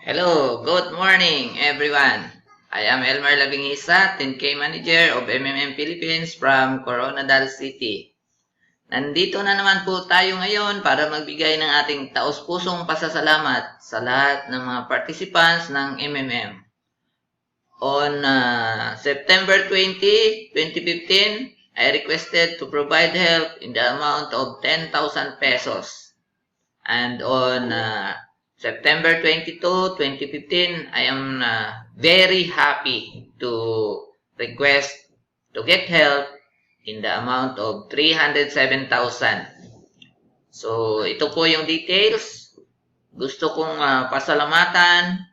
Hello, good morning everyone. I am Elmer Labingisa, 10K Manager of Philippines from Coronadal City. Nandito na naman po tayo ngayon para magbigay ng ating taos-pusong pasasalamat sa lahat ng mga participants ng On September 20, 2015, I requested to provide help in the amount of 10,000 pesos. And on September 22, 2015, I am very happy to request to get help in the amount of 307,000. So, ito po yung details. Gusto kong pasalamatan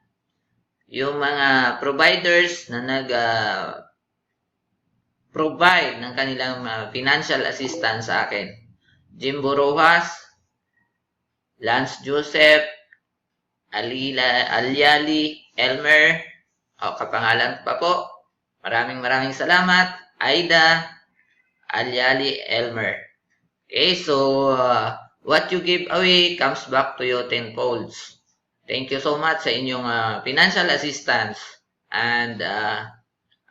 yung mga providers na nag-provide ng kanilang financial assistance sa akin. Jimbo Rojas, Lance Joseph, Alyali, Elmer, kapangalan pa po. Maraming salamat. Aida, Alyali, Elmer. Okay, so what you give away comes back to you tenfolds. Thank you so much sa inyong financial assistance. And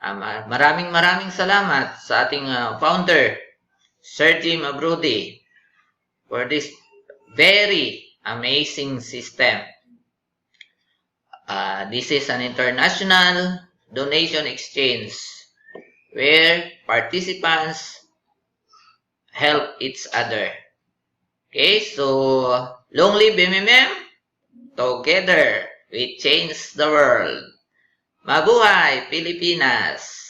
maraming salamat sa ating founder, Sergi Mabrudi, for this very amazing system. This is an international donation exchange where participants help each other. Okay, so long live MMM. Together we change the world. Mabuhay Pilipinas!